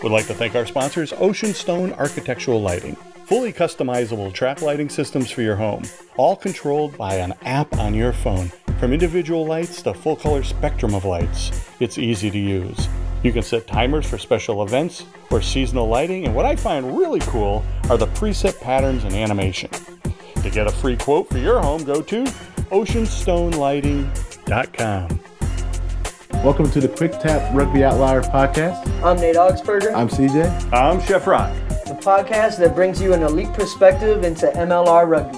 Would like to thank our sponsors, Ocean Stone Architectural Lighting. Fully customizable track lighting systems for your home, all controlled by an app on your phone. From individual lights to full color spectrum of lights, it's easy to use. You can set timers for special events or seasonal lighting, and what I find really cool are the preset patterns and animation. To get a free quote for your home, go to oceanstonelighting.com. Welcome to the Quick Tap Rugby Outlier podcast. I'm Nate Augsburger. I'm CJ. I'm Chef Rock. The podcast that brings you an elite perspective into MLR rugby.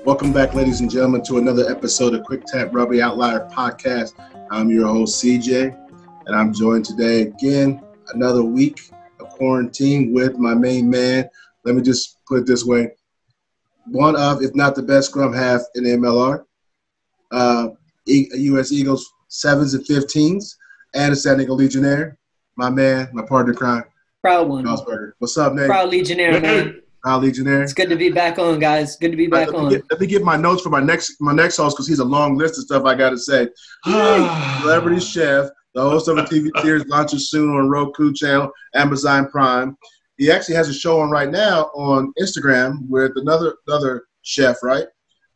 Welcome back, ladies and gentlemen, to another episode of Quick Tap Rugby Outlier podcast. I'm your host, CJ, and I'm joined today again, another week of quarantine with my main man. Let me just put it this way. One of, if not the best scrum half in the MLR. U.S. Eagles 7s and 15s, and a San Diego Legionnaire. My man, my partner in crime. Proud one. Augsburger. What's up, Nate? Proud Legionnaire, man. Proud Legionnaire. It's good to be back on, guys. Good to be back on. Let me get my notes for my next host, because he's a long list of stuff I got to say. Celebrity chef, the host of a TV series launches soon on Roku channel, Amazon Prime. He actually has a show on right now on Instagram with another chef, right?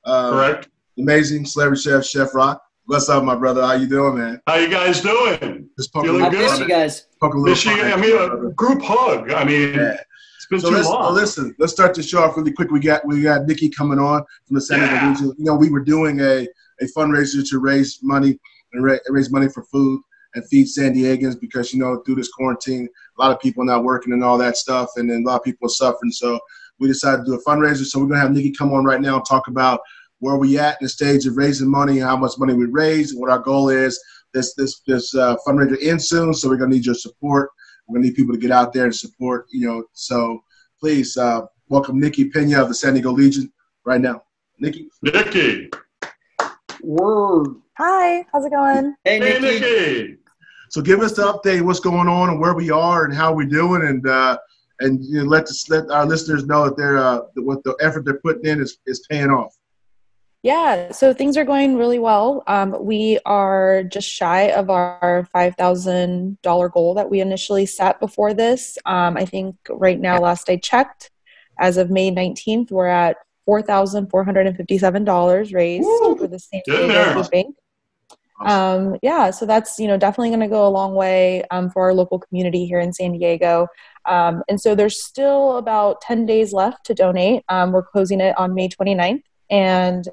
Correct. Amazing celebrity chef, Chef Rock. What's up, my brother? How you doing, man? How you guys doing? I miss you guys. A group hug. I mean, yeah. It's been too long. Listen, let's start the show off really quick. We got Nikki coming on from the San Diego Region. You know, we were doing a fundraiser to raise money for food and feed San Diegans because, you know, through this quarantine, a lot of people not working and all that stuff, and then a lot of people are suffering. So we decided to do a fundraiser. So we're going to have Nikki come on right now and talk about where we at in the stage of raising money, how much money we raise, and what our goal is. This fundraiser ends soon, so we're gonna need your support. We're gonna need people to get out there and support. You know, so please welcome Nikki Pena of the San Diego Legion right now. Nikki. Word. Hi, how's it going? Hey, Nikki. So give us the update, what's going on, and where we are, and how we're doing, and you know, let our listeners know that what the effort they're putting in is paying off. Yeah, so things are going really well. We are just shy of our $5,000 goal that we initially set before this. I think right now, last I checked, as of May 19th, we're at $4,457 raised for the San Diego Food Bank. So that's, you know, definitely going to go a long way for our local community here in San Diego. And so there's still about 10 days left to donate. We're closing it on May 29th. And,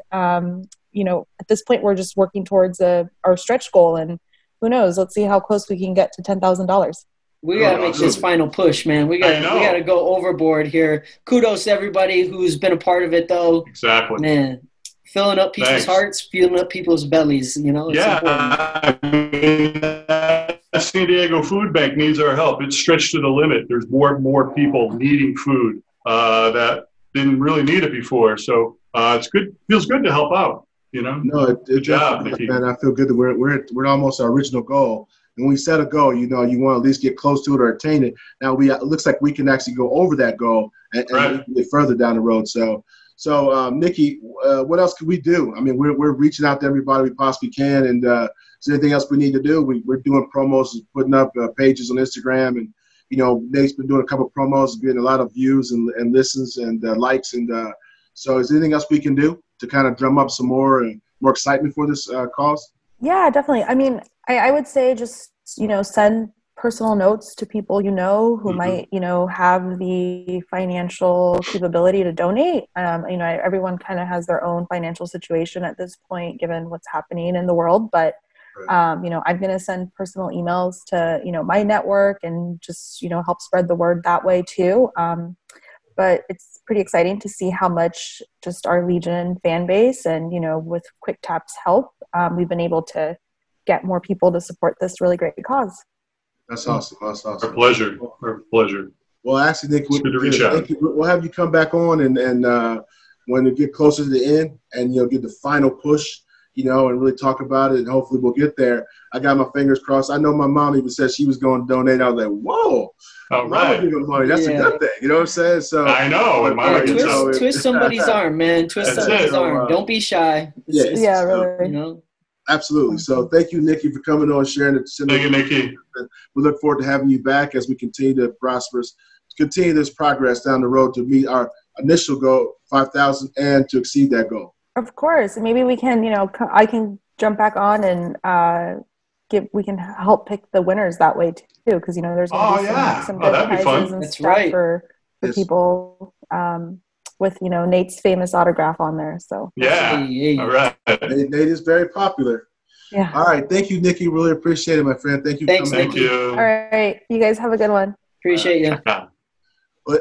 you know, at this point, we're just working towards our stretch goal. And who knows? Let's see how close we can get to $10,000. We got to make this final push, man. We got to go overboard here. Kudos to everybody who's been a part of it, though. Exactly. Man, filling up people's hearts, filling up people's bellies, you know? I mean, the San Diego Food Bank needs our help. It's stretched to the limit. There's more and more people needing food that didn't really need it before. So, it's good. Feels good to help out. You know. No, good job, Nikki. Man, I feel good that we're almost our original goal. And when we set a goal, you know, you want to at least get close to it or attain it. Now it looks like we can actually go over that goal and get further down the road. So Nikki, what else can we do? I mean, we're reaching out to everybody we possibly can. And is there anything else we need to do? We're doing promos, putting up pages on Instagram, and you know, Nate's been doing a couple of promos, getting a lot of views and listens and likes and. So is there anything else we can do to kind of drum up some more excitement for this cause? Yeah, definitely. I mean, I would say just, you know, send personal notes to people you know who might, you know, have the financial capability to donate. You know, everyone kind of has their own financial situation at this point, given what's happening in the world. But, you know, I'm going to send personal emails to, you know, my network and just, you know, help spread the word that way too. But it's pretty exciting to see how much just our Legion fan base and, you know, with Quick Tap's help, we've been able to get more people to support this really great cause. That's awesome. That's awesome. Our pleasure. Well, actually, Nick, we'll have you come back on and when we get closer to the end and you'll get the final push, you know, and really talk about it, and hopefully we'll get there. I got my fingers crossed. I know my mom even said she was going to donate. I was like, whoa. All right. That's a good thing. You know what I'm saying? So I know. Twist somebody's arm, man. Twist somebody's arm. Don't be shy. Yeah, really. You know? Absolutely. So thank you, Nikki, for coming on, sharing it. Thank you, Nikki. We look forward to having you back as we continue to continue this progress down the road to meet our initial goal, 5,000, and to exceed that goal. Of course. Maybe we can, I can jump back on and we can help pick the winners that way too, because there's going to be some good prizes and stuff for people with Nate's famous autograph on there. So all right. Nate is very popular. Yeah. All right. Thank you, Nikki. Really appreciate it, my friend. Thank you. Thanks, Thank you. All right. You guys have a good one. Appreciate you.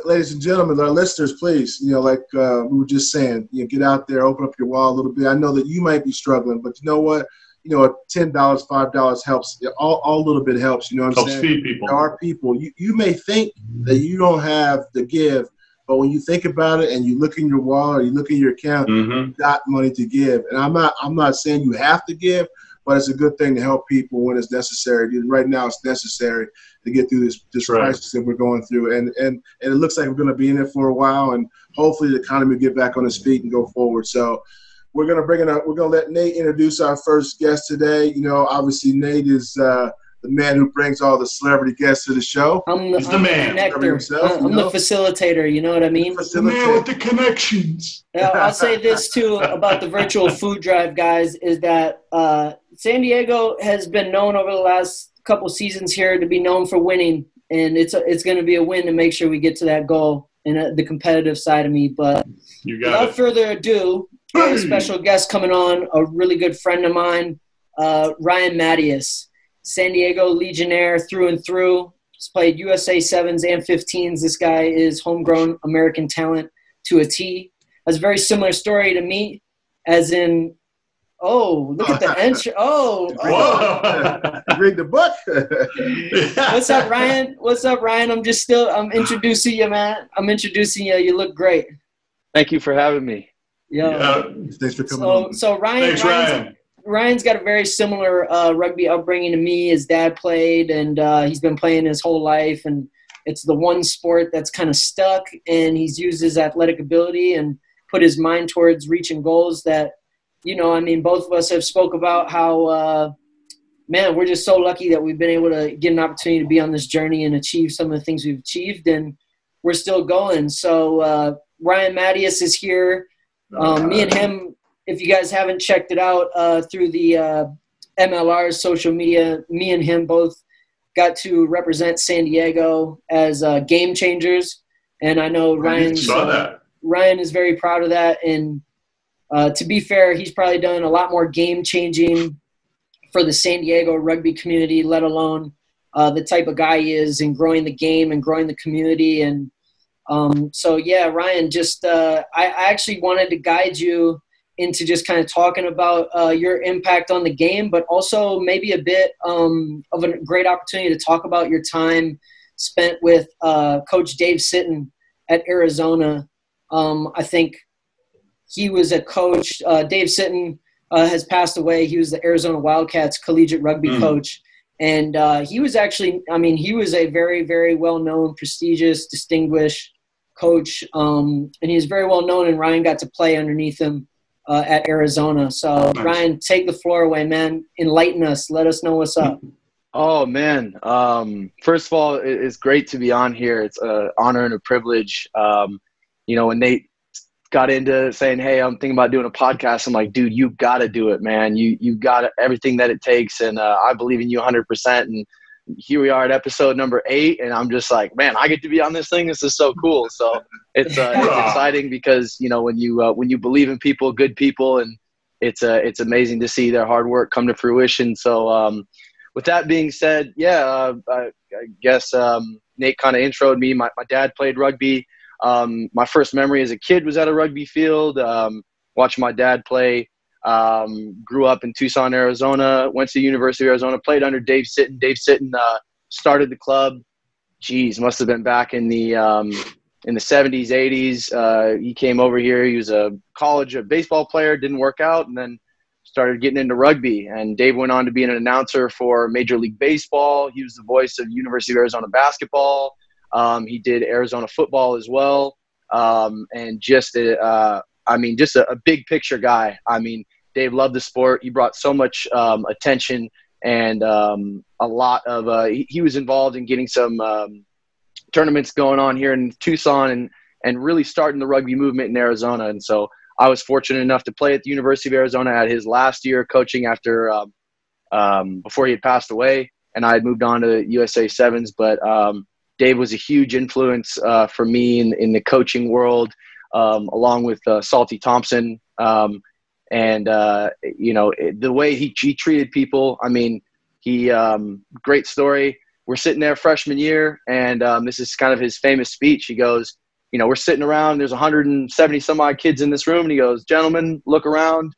Ladies and gentlemen, our listeners, please, like we were just saying, get out there, open up your wallet a little bit. I know that you might be struggling, but you know what? $10, $5 helps. All little bit helps. You know what I'm saying? Helps feed people. There are people. You may think that you don't have to give, but when you think about it and you look in your wallet or you look in your account, you've got money to give. And I'm not saying you have to give, but it's a good thing to help people when it's necessary. Right now, it's necessary to get through this crisis that we're going through. And it looks like we're going to be in it for a while, and hopefully the economy will get back on its feet and go forward. So we're going to let Nate introduce our first guest today. Obviously Nate is the man who brings all the celebrity guests to the show. He's the man. Connector. I'm the facilitator. You know what I mean? The man with the connections. I'll say this too about the virtual food drive, guys, is that San Diego has been known over the last couple seasons here to be known for winning, and it's going to be a win to make sure we get to that goal and the competitive side of me. But without further ado, a special guest coming on, a really good friend of mine, Ryan Matyas, San Diego Legionnaire through and through. He's played USA 7s and 15s. This guy is homegrown American talent to a T. Has a very similar story to me, as in, look at the entry. Read the book. What's up, Ryan? I'm introducing you, man. You look great. Thank you for having me. Yeah. Thanks for coming on. So Ryan's got a very similar rugby upbringing to me. His dad played, and he's been playing his whole life, and it's the one sport that's kind of stuck, and he's used his athletic ability and put his mind towards reaching goals that, both of us have spoke about how, we're just so lucky that we've been able to get an opportunity to be on this journey and achieve some of the things we've achieved, and we're still going. So Ryan Matyas is here. Me and him, if you guys haven't checked it out through the MLR's social media, me and him both got to represent San Diego as game changers. And I know Ryan is very proud of that. And to be fair, he's probably done a lot more game changing for the San Diego rugby community, let alone the type of guy he is in growing the game and growing the community. And Ryan, I actually wanted to guide you into just kind of talking about your impact on the game, but also maybe a bit of a great opportunity to talk about your time spent with Coach Dave Sitton at Arizona. I think he was a coach. Dave Sitton has passed away. He was the Arizona Wildcats collegiate rugby coach. And he was a very, very well-known, prestigious, distinguished coach. And he was very well-known, and Ryan got to play underneath him at Arizona. So, nice. Ryan, take the floor away, man. Enlighten us. Let us know what's up. Oh, man. First of all, it's great to be on here. It's an honor and a privilege. When Nate got into saying, hey, I'm thinking about doing a podcast, I'm like, dude, you got to do it, man. You got everything that it takes, and I believe in you 100%. And here we are at episode number 8, and I'm just like, man, I get to be on this thing. This is so cool. So it's exciting because, when you believe in people, good people, and it's amazing to see their hard work come to fruition. So with that being said, I guess Nate kind of introed me. My dad played rugby. My first memory as a kid was at a rugby field, watching my dad play. Grew up in Tucson, Arizona, went to the University of Arizona, played under Dave Sitton. Dave Sitton started the club. Must have been back in the 70s, 80s. He came over here. He was a college baseball player, didn't work out, and then started getting into rugby. And Dave went on to be an announcer for Major League Baseball. He was the voice of University of Arizona basketball. He did Arizona football as well. And just a big picture guy. Dave loved the sport. He brought so much attention and a lot of he was involved in getting some tournaments going on here in Tucson and really starting the rugby movement in Arizona. And so I was fortunate enough to play at the University of Arizona at his last year coaching after before he had passed away, and I had moved on to USA Sevens. But Dave was a huge influence for me in the coaching world, along with Salty Thompson. And the way he treated people, I mean, he great story. We're sitting there freshman year, and this is kind of his famous speech. He goes, we're sitting around, there's 170 some odd kids in this room, and he goes, gentlemen, look around.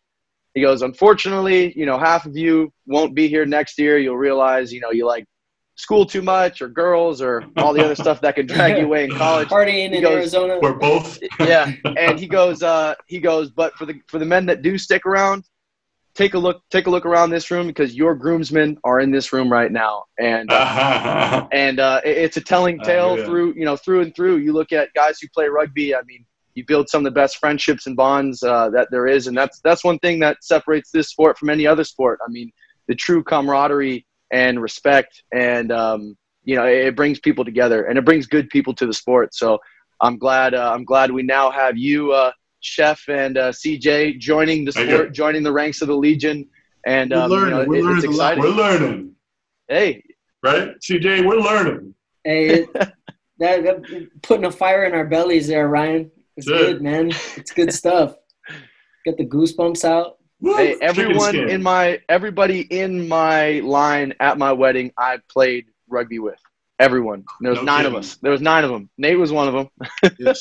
He goes, unfortunately, half of you won't be here next year. You'll realize, you like school too much, or girls, or all the other stuff that can drag you away in college. Partying in Arizona. We're both. Yeah. And he goes, but for the men that do stick around, take a look around this room, because your groomsmen are in this room right now. And it's a telling tale through and through. You look at guys who play rugby. I mean, you build some of the best friendships and bonds that there is. And that's one thing that separates this sport from any other sport. I mean, the true camaraderie and respect, and it brings people together, and it brings good people to the sport. So I'm glad we now have you, Chef, and CJ joining the sport, joining the ranks of the Legion, and it's exciting. We're learning. Hey, right, CJ, we're learning. Hey, that putting a fire in our bellies there, Ryan. It's good, man. It's good stuff. Get the goosebumps out. Hey, everybody in my line at my wedding, I played rugby with. Everyone. There was 9 of us. There was 9 of them. Nate was one of them. Yeah,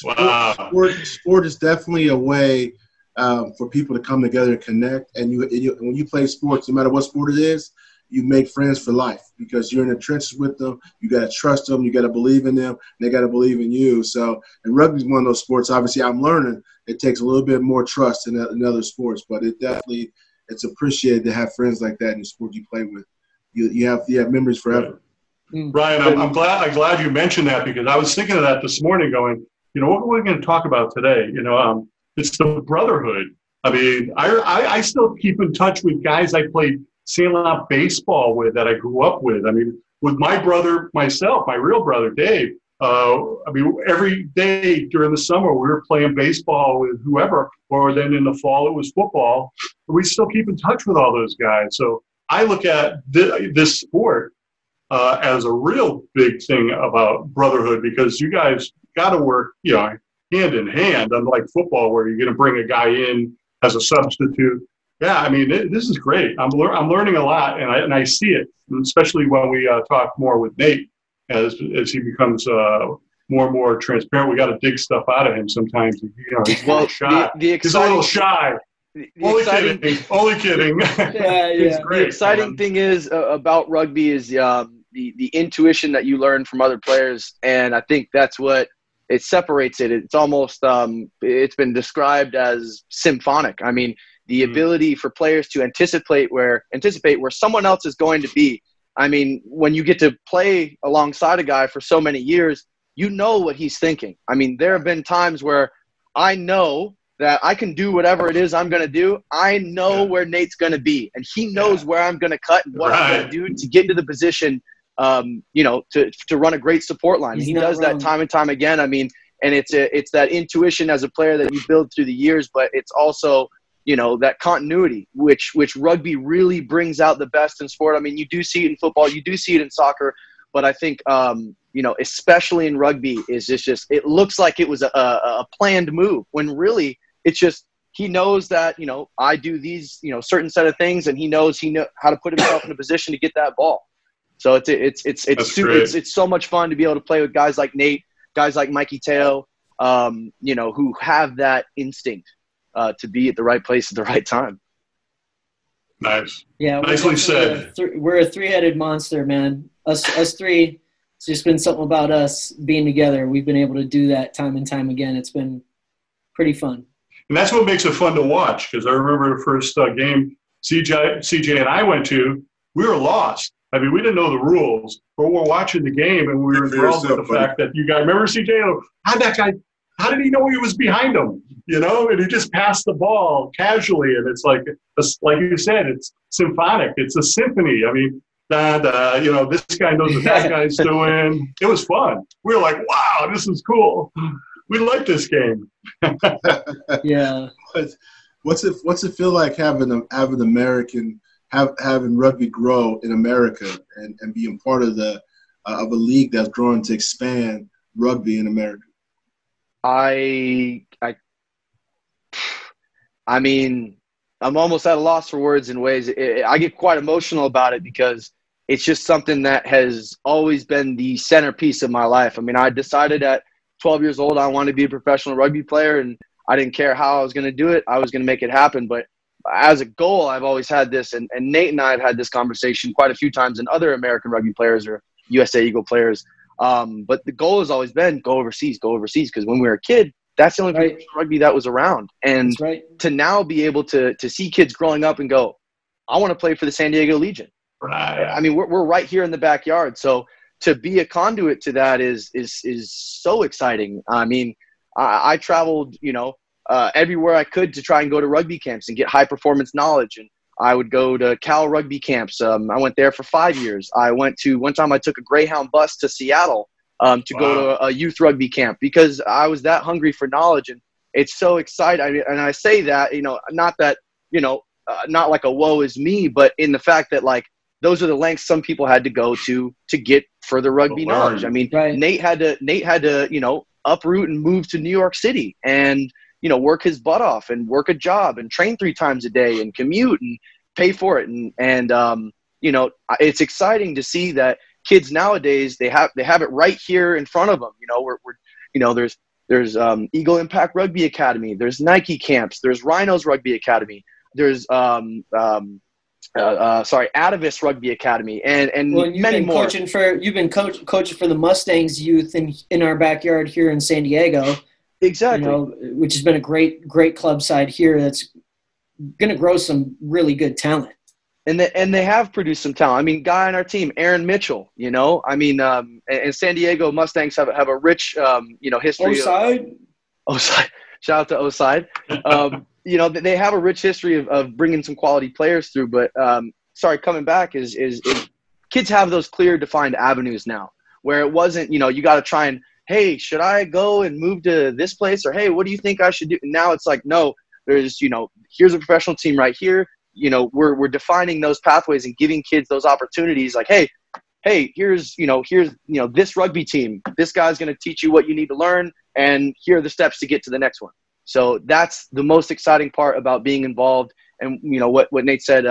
sport is definitely a way for people to come together and connect. And when you play sports, no matter what sport it is, you make friends for life, because you're in the trenches with them. You got to trust them. You got to believe in them. And they got to believe in you. So, and rugby is one of those sports. Obviously, I'm learning it takes a little bit more trust than other sports, but it's appreciated to have friends like that in the sport you play with. You have memories forever. Ryan, I'm glad you mentioned that, because I was thinking of that this morning, going, what are we going to talk about today? It's the brotherhood. I mean, I still keep in touch with guys I played Sandlot baseball with, that I grew up with. I mean, with my brother, myself, my real brother, Dave, every day during the summer we were playing baseball with whoever, or then in the fall it was football. We still keep in touch with all those guys. So I look at this sport as a real big thing about brotherhood, because you guys got to work, hand in hand, unlike football where you're going to bring a guy in as a substitute. Yeah, I mean, this is great. I'm learning a lot, and I see it, especially when we talk more with Nate as he becomes more and more transparent. We got to dig stuff out of him sometimes. He's a little shy. He's a little shy. Only kidding. Yeah. It's great. The exciting thing is about rugby is the intuition that you learn from other players, and I think that's what it separates it. It's almost it's been described as symphonic. I mean, the ability for players to anticipate where someone else is going to be. I mean, when you get to play alongside a guy for so many years, you know what he's thinking. I mean, there have been times where I know that I can do whatever it is I'm going to do. I know where Nate's going to be, and he knows where I'm going to cut and what I'm going to do to get into the position, to run a great support line. He does that time and time again. I mean, and it's that intuition as a player that you build through the years, but it's also, that continuity, which rugby really brings out the best in sport. I mean, you do see it in football, you do see it in soccer, but I think, especially in rugby, it looks like it was a planned move, when really it's just, he knows that, I do these, certain set of things, and he knows how to put himself in a position to get that ball. So it's so much fun to be able to play with guys like Nate, guys like Mikey Teo, who have that instinct to be at the right place at the right time. Nice. Yeah. Nicely said. We're a three-headed monster, man. Us three. It's just been something about us being together. We've been able to do that time and time again. It's been pretty fun. And that's what makes it fun to watch, because I remember the first game CJ and I went to, we were lost. I mean, we didn't know the rules, but we're watching the game, and we were enthralled with the fact that you guys – remember, CJ? How'd that guy how did he know he was behind him? You know, and he just passed the ball casually. And it's like you said, it's symphonic. It's a symphony. I mean, you know, this guy knows what that guy's doing. It was fun. We were like, wow, this is cool. We like this game. Yeah. What's it feel like having rugby grow in America and being part of a league that's growing to expand rugby in America? I mean, I'm almost at a loss for words in ways. I get quite emotional about it because it's just something that has always been the centerpiece of my life. I mean, I decided at 12 years old I wanted to be a professional rugby player, and I didn't care how I was going to do it. I was going to make it happen. But as a goal, I've always had this, and Nate and I have had this conversation quite a few times, and other American rugby players or USA Eagle players. But the goal has always been go overseas. Because when we were a kid, that's the only professional rugby that was around. And to now be able to see kids growing up and go, I want to play for the San Diego Legion. Right. I mean, we're right here in the backyard. So to be a conduit to that is so exciting. I mean, I traveled, you know, everywhere I could to try and go to rugby camps and get high performance knowledge. And I would go to Cal rugby camps. I went there for 5 years. One time I took a Greyhound bus to Seattle to go to a youth rugby camp because I was that hungry for knowledge. And it's so exciting. I mean, and I say that, you know, not that, you know, not like a woe is me, but in the fact that like those are the lengths some people had to go to get further rugby knowledge. I mean, Nate had to, you know, uproot and move to New York City and, you know, work his butt off and work a job and train 3 times a day and commute and pay for it. And you know, it's exciting to see that kids nowadays, they have it right here in front of them. You know, we're you know, there's Eagle Impact Rugby Academy, there's Nike camps, there's Rhinos Rugby Academy, there's Atavis Rugby Academy, and many more. You've been coaching for the Mustangs youth in our backyard here in San Diego. Exactly. You know, which has been a great club side here that's going to grow some really good talent. And they have produced some talent. I mean, guy on our team, Aaron Mitchell, you know, I mean, and San Diego Mustangs have a rich, you know, history. Oside. Shout out to Oside. You know, they have a rich history of bringing some quality players through, but coming back is kids have those clear defined avenues now where it wasn't, you know, you got to try and, hey, should I go and move to this place? Or, hey, what do you think I should do? And now it's like, no, there's, you know, here's a professional team right here. You know, we're defining those pathways and giving kids those opportunities like, hey, here's this rugby team. This guy's going to teach you what you need to learn. And here are the steps to get to the next one. So that's the most exciting part about being involved. And, you know, what Nate said,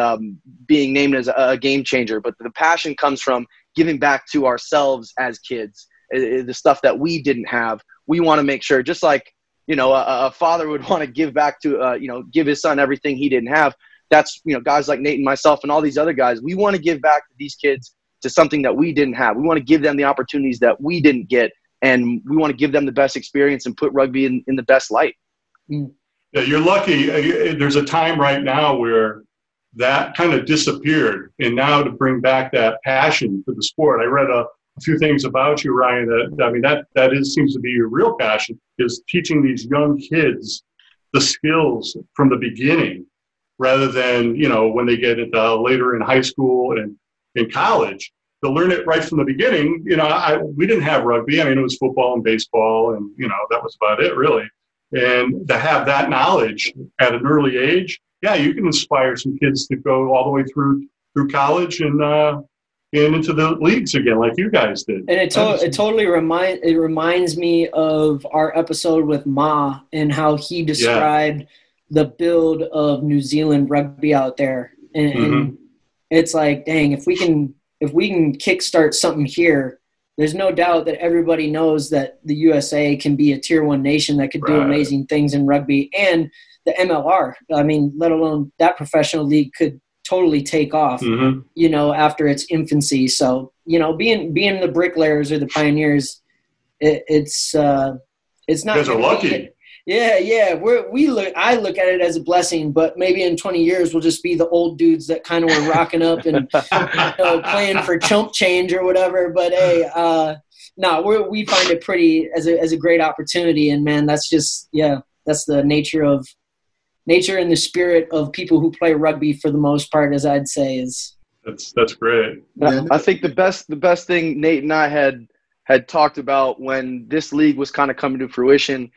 being named as a game changer. But the passion comes from giving back to ourselves as kids, the stuff that we didn't have. We want to make sure, just like, you know, a father would want to give back to, you know, give his son everything he didn't have. That's, you know, guys like Nate and myself and all these other guys, we want to give back to these kids to something that we didn't have. We want to give them the opportunities that we didn't get. And we want to give them the best experience and put rugby in the best light. Yeah, you're lucky. There's a time right now where that kind of disappeared. And now to bring back that passion for the sport. I read a few things about you, Ryan, that seems to be your real passion, is teaching these young kids the skills from the beginning rather than, you know, when they get into later in high school and in college. To learn it right from the beginning. You know, we didn't have rugby. I mean, it was football and baseball, and, you know, that was about it, really. And to have that knowledge at an early age, yeah, you can inspire some kids to go all the way through college and into the leagues again, like you guys did. And it totally reminds me of our episode with Ma and how he described the build of New Zealand rugby out there. And it's like, dang, if we can kickstart something here, there's no doubt that everybody knows that the USA can be a tier 1 nation that could do amazing things in rugby, and the MLR. I mean, let alone that professional league could totally take off, you know, after its infancy. So, you know, being the bricklayers or the pioneers, it's not. You guys are lucky. Yeah. I look at it as a blessing, but maybe in 20 years we'll just be the old dudes that kind of were rocking up and, you know, playing for chump change or whatever. But hey, no, we find it pretty as a great opportunity, and man, that's just that's the nature and the spirit of people who play rugby for the most part, as I'd say is. That's great. Yeah. I think the best thing Nate and I had talked about when this league was kind of coming to fruition.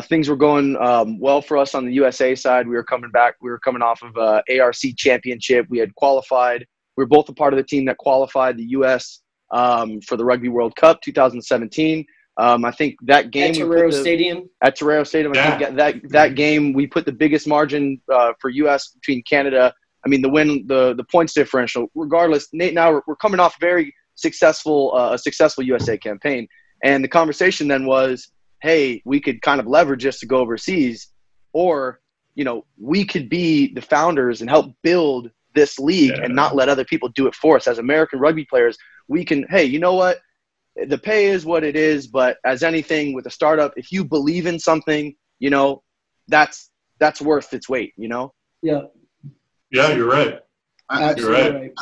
Things were going well for us on the USA side. We were coming off of ARC championship. We had qualified. We were both a part of the team that qualified the US for the Rugby World Cup 2017. I think that game at Torero Stadium. At Torero Stadium, I think that game we put the biggest margin for US between Canada. I mean, the points differential. Regardless, Nate and I we're coming off a successful USA campaign, and the conversation then was, hey, we could kind of leverage this to go overseas, or we could be the founders and help build this league and not let other people do it for us. As American rugby players, we can, hey, you know what? The pay is what it is, but as anything with a startup, if you believe in something, that's worth its weight, Yeah. Yeah, you're right. You're right.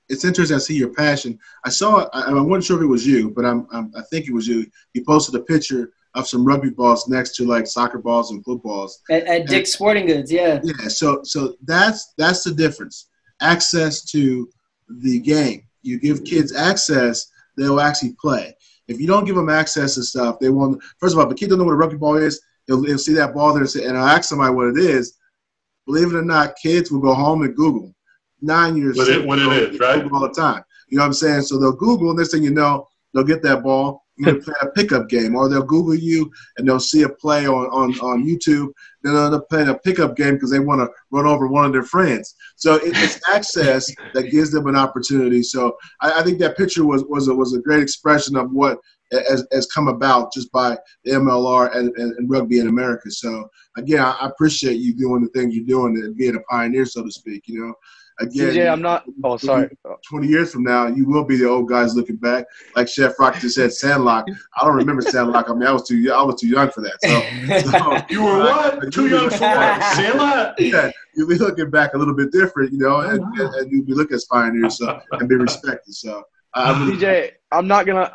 It's interesting. I see your passion. I wasn't sure if it was you, but I think it was you. You posted a picture of some rugby balls next to like soccer balls and footballs at Dick's Sporting Goods. Yeah. Yeah. So that's the difference. Access to the game. You give kids access, they'll actually play. If you don't give them access to stuff, they won't. First of all, if the kid don't know what a rugby ball is, he'll see that ball there and I'll ask somebody what it is. Believe it or not, kids will go home and Google. 9 years what it is, right? All the time. You know what I'm saying? So they'll Google, and next thing you know, they'll get that ball. You're going to play a pickup game, or they'll Google you, and they'll see a play on YouTube. Then they'll play a pickup game because they want to run over one of their friends. So it's access that gives them an opportunity. So I think that picture was a great expression of what has come about just by the MLR and rugby in America. So, again, I appreciate you doing the things you're doing and being a pioneer, so to speak, Again, CJ, I'm not – oh, sorry. 20 years from now, you will be the old guys looking back. Like Chef Rock just said, Sandlot. I don't remember Sandlot. I mean, I was too young for that. So you were what? Too young for what? Sandlot? Yeah, you'll be looking back a little bit different, and you'll be looking as pioneers and be respected. So, CJ, I'm not gonna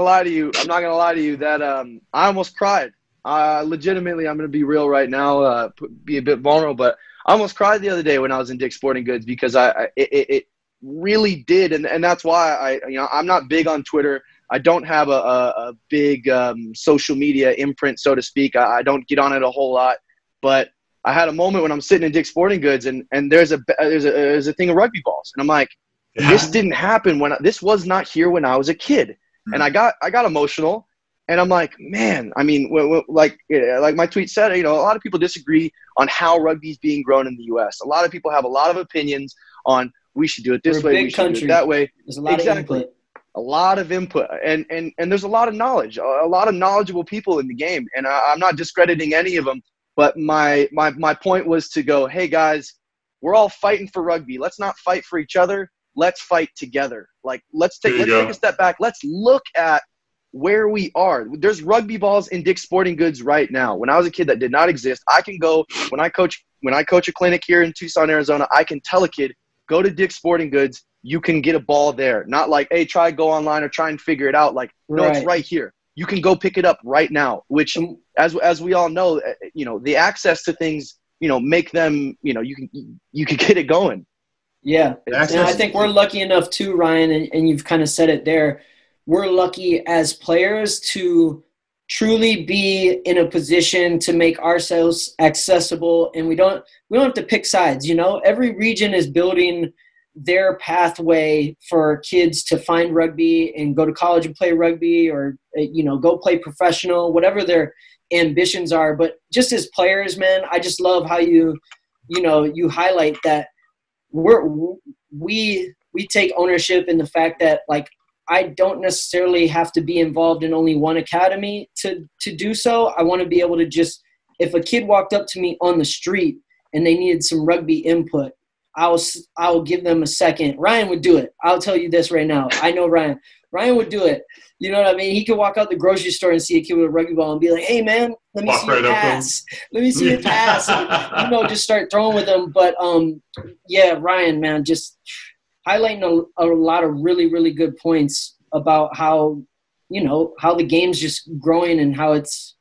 lie to you. I'm not gonna lie to you that I almost cried. Legitimately, I'm gonna be real right now. Be a bit vulnerable, but I almost cried the other day when I was in Dick's Sporting Goods because it really did, and that's why I'm not big on Twitter. I don't have a big social media imprint, so to speak. I don't get on it a whole lot, but I had a moment when I'm sitting in Dick's Sporting Goods and there's a thing of rugby balls, and I'm like, this didn't happen this was not here when I was a kid, and I got emotional. And I'm like, man, I mean, like my tweet said, a lot of people disagree on how rugby is being grown in the U.S. A lot of people have a lot of opinions on we should do it this way, we should do it that way. There's a lot of input. A lot of input. And there's a lot of knowledge, a lot of knowledgeable people in the game. And I'm not discrediting any of them. But my point was to go, hey, guys, we're all fighting for rugby. Let's not fight for each other. Let's fight together. Like, let's take a step back. Let's look at where we are. There's rugby balls in Dick's Sporting Goods right now. When I was a kid, that did not exist. I can go when I coach a clinic here in Tucson, Arizona. I can tell a kid, go to Dick's Sporting Goods. You can get a ball there. Not like, hey, go online or try and figure it out. Like, no, It's right here. You can go pick it up right now. Which, as we all know, the access to things, make them, you can get it going. Yeah, and I think we're lucky enough too, Ryan, and you've kind of said it there. We're lucky as players to truly be in a position to make ourselves accessible, and we don't have to pick sides. Every region is building their pathway for kids to find rugby and go to college and play rugby, or go play professional, whatever their ambitions are. But just as players, man, I just love how you highlight that we take ownership in the fact that, like, I don't necessarily have to be involved in only one academy to do so. I want to be able to just, if a kid walked up to me on the street and they needed some rugby input, I'll give them a second. Ryan would do it. I'll tell you this right now. I know Ryan. Ryan would do it. You know what I mean? He could walk out the grocery store and see a kid with a rugby ball and be like, hey, man, let me see your pass. Let me see your pass. And, just start throwing with them. But, Ryan, man, just highlighting a lot of really, really good points about how you know, how the game's just growing and how it's,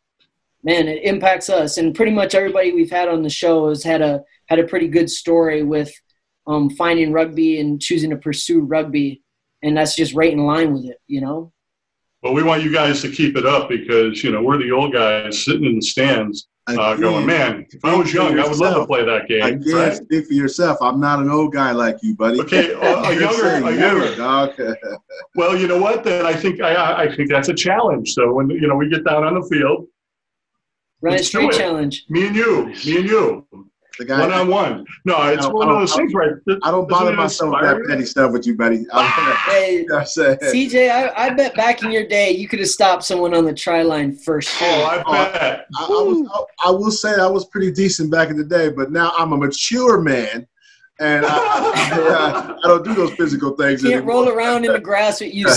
man, it impacts us. And pretty much everybody we've had on the show has had a pretty good story with finding rugby and choosing to pursue rugby. And that's just right in line with it, you know? Well, we want you guys to keep it up because, you know, we're the old guys sitting in the stands going, man, if I was young, I would love to play that game. Again, speak for yourself. I'm not an old guy like you, buddy. Okay, a younger. Okay. Well, you know what? Then I think that's a challenge. So when, you know, we get down on the field, Ryan Street Challenge. Me and you. The guy, one-on-one. No, it's one of those things, right? I don't bother myself with that petty stuff with you, buddy. Hey, CJ, I bet back in your day you could have stopped someone on the try line first. Oh, I bet. I will say I was pretty decent back in the day, but now I'm a mature man, and I don't do those physical things anymore. Can't roll around in the grass with you,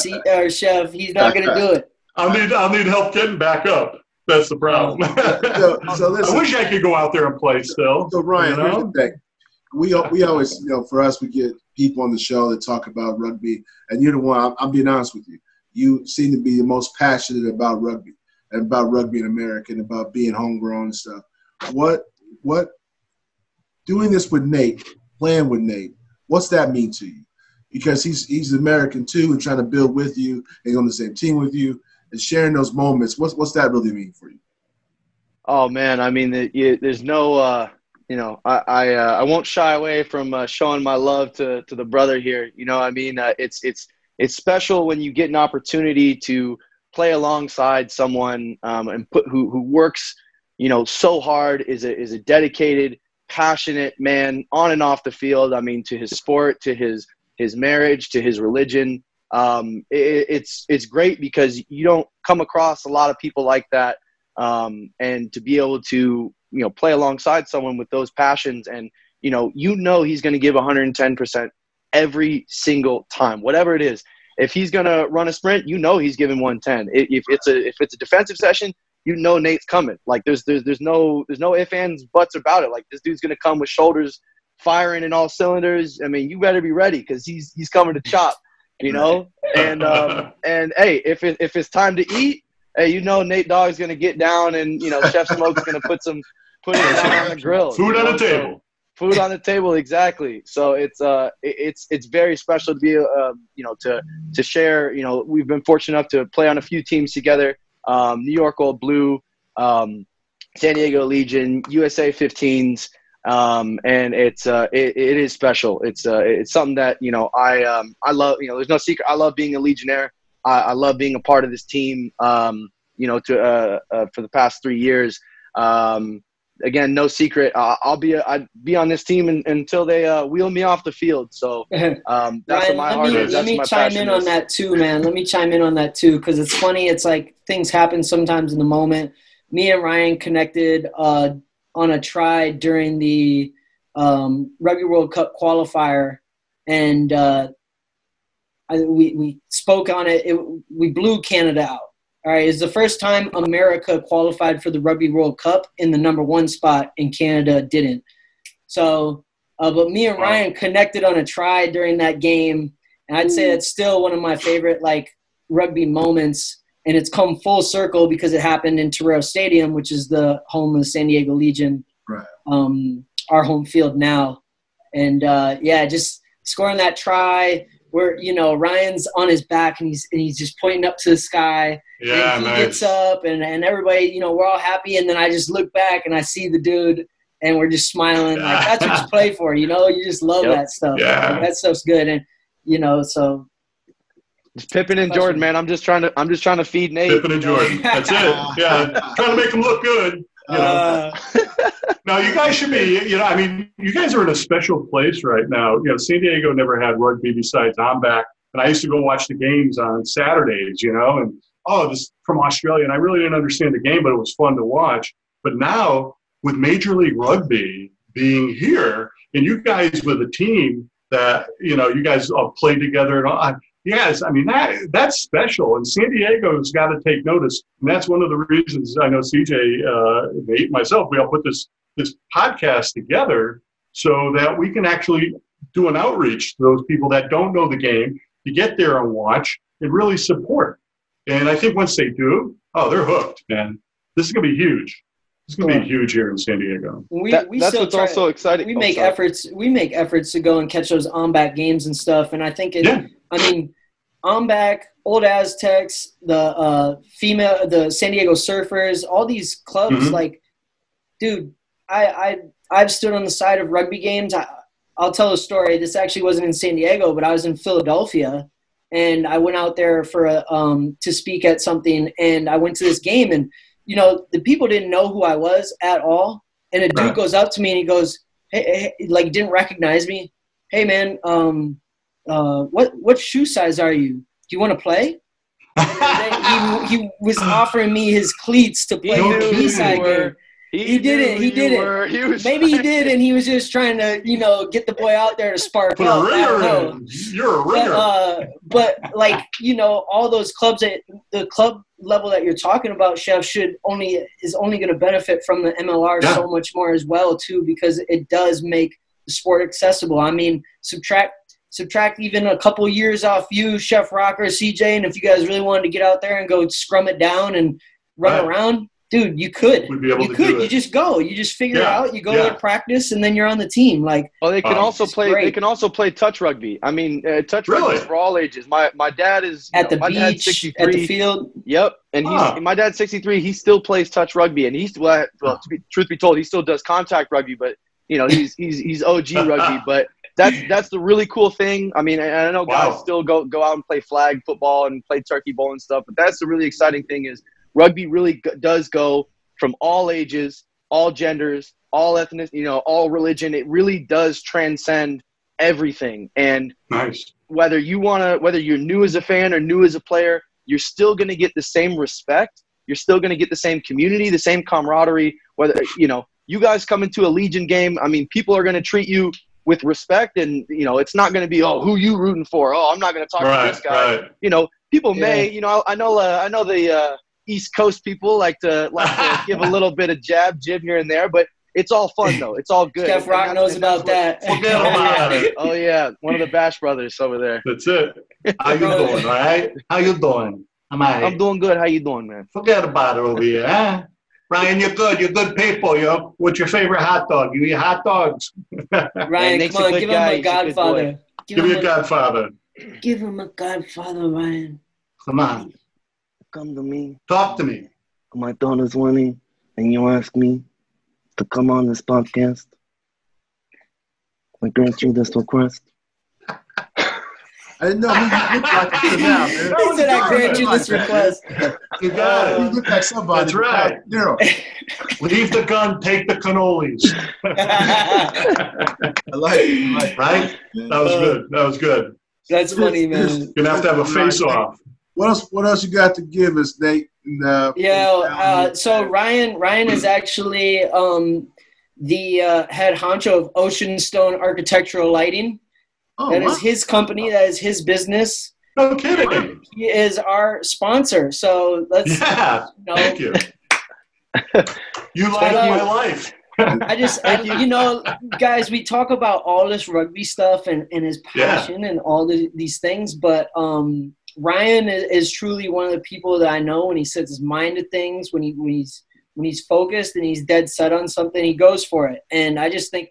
Chef. He's not going to do it. I'll need help getting back up. That's the problem. So listen, I wish I could go out there and play still. So Ryan, here's the thing. We always, you know, for us, we get people on the show that talk about rugby, and you're the one. I'm being honest with you. You seem to be the most passionate about rugby and about rugby in America and about being homegrown and stuff. What doing this with Nate, playing with Nate, what's that mean to you? Because he's American too, and trying to build with you and on the same team with you. And sharing those moments, what's that really mean for you? Oh man, I mean, there's no, you know, I won't shy away from showing my love to the brother here. You know, I mean, it's special when you get an opportunity to play alongside someone and who works, you know, so hard, is a dedicated, passionate man on and off the field. I mean, to his sport, to his marriage, to his religion. It's great because you don't come across a lot of people like that, and to be able to, you know, play alongside someone with those passions, and you know he's going to give 110% every single time, whatever it is. If he's going to run a sprint, you know he's giving 110. If it's a defensive session, you know Nate's coming. Like there's no ifs, ands, buts about it. Like this dude's going to come with shoulders firing in all cylinders. I mean, you better be ready because he's coming to chop. You know, and hey, if it's time to eat, hey, you know Nate Dogg's gonna get down, and you know Chef Smoke's gonna put it down on the grill. Food on the table. Food on the table, exactly. So it's very special to be you know to share. You know, we've been fortunate enough to play on a few teams together. New York Old Blue, San Diego Legion, USA 15s. And it is special. It's something that, you know, I love. You know, there's no secret. I love being a Legionnaire. I love being a part of this team. You know, for the past 3 years. Again, no secret. I'd be on this team until they wheel me off the field. So that's Ryan, what my heart is. Let me chime in on that too, man. Let me chime in on that too, because it's funny. It's like things happen sometimes in the moment. Me and Ryan connected on a try during the Rugby World Cup qualifier, and we spoke on it. We blew Canada out. All right, it's the first time America qualified for the Rugby World Cup in the number 1 spot, and Canada didn't. So, but me and Ryan connected on a try during that game, and I'd say it's still one of my favorite like rugby moments. And it's come full circle because it happened in Torero Stadium, which is the home of the San Diego Legion, right. Our home field now. And, just scoring that try where, you know, Ryan's on his back and he's just pointing up to the sky. Yeah, and he nice. gets up and everybody, you know, we're all happy. And then I just look back and I see the dude and we're just smiling. Like, that's what you play for, you know? You just love that stuff. Yeah. Like, that stuff's good. And, you know, so – it's Pippen and Jordan, man. I'm just trying to feed Nate. Pippen and Jordan. That's it. Yeah, trying to make them look good. You know? No, you guys should be. You know, I mean, you guys are in a special place right now. You know, San Diego never had rugby besides I'm back, and I used to go watch the games on Saturdays. You know, and this from Australia, and I really didn't understand the game, but it was fun to watch. But now with Major League Rugby being here, and you guys with a team that you know you guys all play together and all. Yes, I mean, that's special, and San Diego's got to take notice, and that's one of the reasons I know CJ, Nate, myself, we all put this podcast together so that we can actually do an outreach to those people that don't know the game to get there and watch and really support. And I think once they do, they're hooked, man. This is going to be huge. It's going to be huge here in San Diego. That's what's also exciting. We make efforts. We make efforts to go and catch those OMBAC games and stuff. And I think OMBAC, Old Aztecs, the San Diego Surfers, all these clubs. Like, dude, I've stood on the side of rugby games. I'll tell a story. This actually wasn't in San Diego, but I was in Philadelphia, and I went out there for to speak at something. And I went to this game, and the people didn't know who I was at all. And a dude goes up to me and he goes, hey, like, didn't recognize me. Hey, man, what shoe size are you? Do you want to play? And he was offering me his cleats to play the B-side game. He didn't. Maybe he did, and he was just trying to, get the boy out there to spark up. I don't know. You're a ringer. But like, all those clubs at the club level that you're talking about, Chef, is only going to benefit from the MLR so much more as well too, because it does make the sport accessible. I mean, subtract even a couple years off you, Chef Rocker, CJ, and if you guys really wanted to get out there and go scrum it down and run around. Dude, you could. We'd be able to do it. You just go. You just figure it out. You go to practice, and then you're on the team. Like, they can also play. Great. They can also play touch rugby. I mean, touch rugby is for all ages. My dad is at the beach, 63. at the field. Yep, and my dad's 63. He still plays touch rugby, and truth be told, he still does contact rugby. But he's OG rugby. But that's the really cool thing. I mean, I know guys still go out and play flag football and play turkey bowl and stuff. But that's the really exciting thing is. Rugby really does go from all ages, all genders, all ethnic, all religion. It really does transcend everything. And whether you're new as a fan or new as a player, you're still going to get the same respect. You're still going to get the same community, the same camaraderie. Whether, you guys come into a Legion game, I mean, people are going to treat you with respect, and, it's not going to be, who you rooting for? I'm not going to talk to this guy. People may, I know the East Coast people like to give a little bit of jib here and there, but it's all fun though. It's all good. Jeff Rock knows about that. Forget about it. Oh yeah, one of the Bash brothers over there. That's it. How you doing? All right? How you doing? I'm doing good. How you doing, man? Forget about it over here, huh? Ryan, you're good. You're good people. What's your favorite hot dog? You eat hot dogs. Ryan, come on, give him a Godfather. Give me a Godfather. Give him a Godfather, Ryan. Come on. Come to me. Talk to me. My daughter's winning, and you ask me to come on this podcast. I grant you this request. I didn't know he looked like it now, man. He said, I grant you this request. You got it. He looked like somebody. That's right. Leave the gun, take the cannolis. I like it. Right? That was good. That's funny, man. You're going to have a face-off. What else you got to give us, Nate? So Ryan is actually the head honcho of Ocean Stone Architectural Lighting. That is his company. That is his business. No kidding. He is our sponsor. So let's. Yeah. Thank you. You light up my life. Guys, we talk about all this rugby stuff and his passion and all these things, but Ryan is truly one of the people that I know when he sets his mind to things, when he's focused and he's dead set on something, he goes for it. And I just think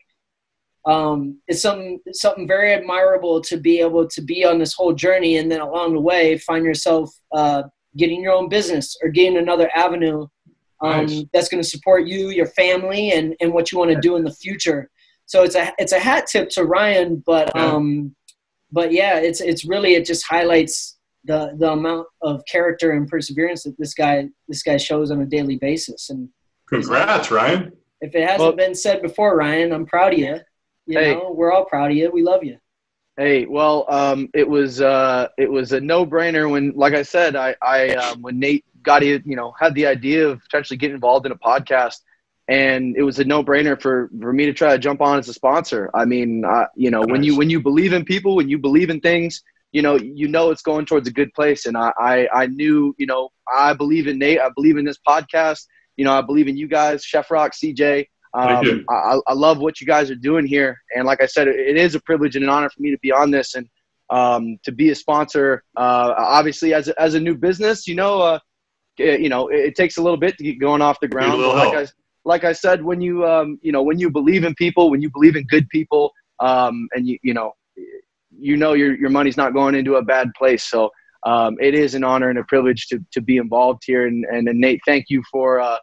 it's something very admirable to be able to be on this whole journey, and then along the way find yourself getting your own business or getting another avenue that's going to support you, your family, and what you want to do in the future. So it's a hat tip to Ryan, but yeah, it's really, it just highlights the amount of character and perseverance that this guy shows on a daily basis. And congrats, Ryan. If it hasn't been said before, Ryan, I'm proud of you. We're all proud of you. We love you. Hey, well, it was a no-brainer when, like I said, when Nate got had the idea of potentially getting involved in a podcast, and it was a no-brainer for me to try to jump on as a sponsor. I mean, when you believe in people, when you believe in things, it's going towards a good place. And I knew, I believe in Nate. I believe in this podcast. I believe in you guys, Chef Rock, CJ. I love what you guys are doing here. And like I said, it is a privilege and an honor for me to be on this. And, to be a sponsor. Obviously, as a new business, it takes a little bit to get going off the ground. Like I said, when you when you believe in people, when you believe in good people, and your money's not going into a bad place. So it is an honor and a privilege to be involved here. And Nate, thank you for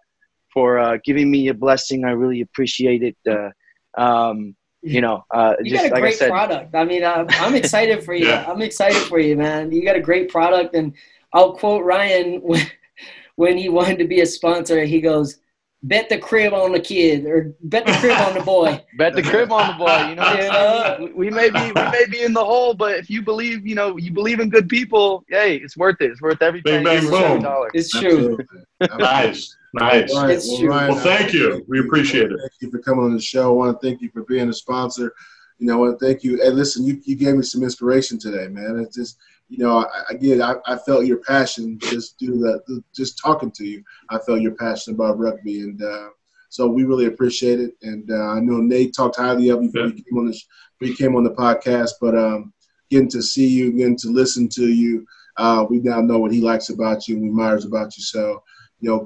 giving me a blessing. I really appreciate it. You got a great product. I mean, I'm excited for you. I'm excited for you, man. You got a great product. And I'll quote Ryan when he wanted to be a sponsor. He goes, "Bet the crib on the kid, or bet the crib on the boy." Bet the crib on the boy. We may be in the hole, but if you believe, you believe in good people, hey, it's worth it. It's worth every penny. It's true. Nice. It's true. Well, thank you. We appreciate it. Thank you for coming on the show. I want to thank you for being a sponsor. I want to thank you. And listen, you gave me some inspiration today, man. It's just, I felt your passion just just talking to you. I felt your passion about rugby, and so we really appreciate it. And I know Nate talked highly of you before you came on the podcast, but getting to see you, getting to listen to you, we now know what he likes about you and admires about you. So,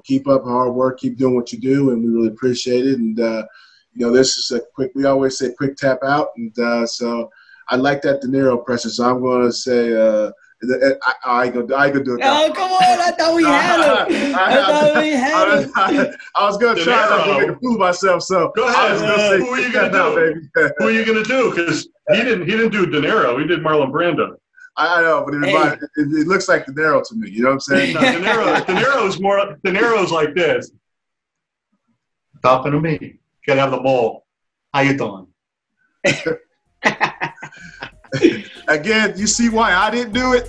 keep up hard work, keep doing what you do, and we really appreciate it. And this is we always say quick tap out, and so I like that De Niro pressure, so I'm going to say I ain't gonna do it. Oh, come on! I thought we had him. I was gonna try to prove myself. So go ahead. Who are you gonna do? Who are you gonna do? Because he didn't do De Niro. He did Marlon Brando. I know, but it looks like De Niro to me. You know what I'm saying? No, De Niro's like this. Talking to me. Gotta have the ball. How you doing? Again, you see why I didn't do it?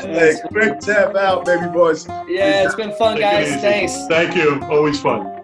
Hey, quick tap out, baby boys. Yeah, it's been fun, guys. Thanks. Thank you. Always fun.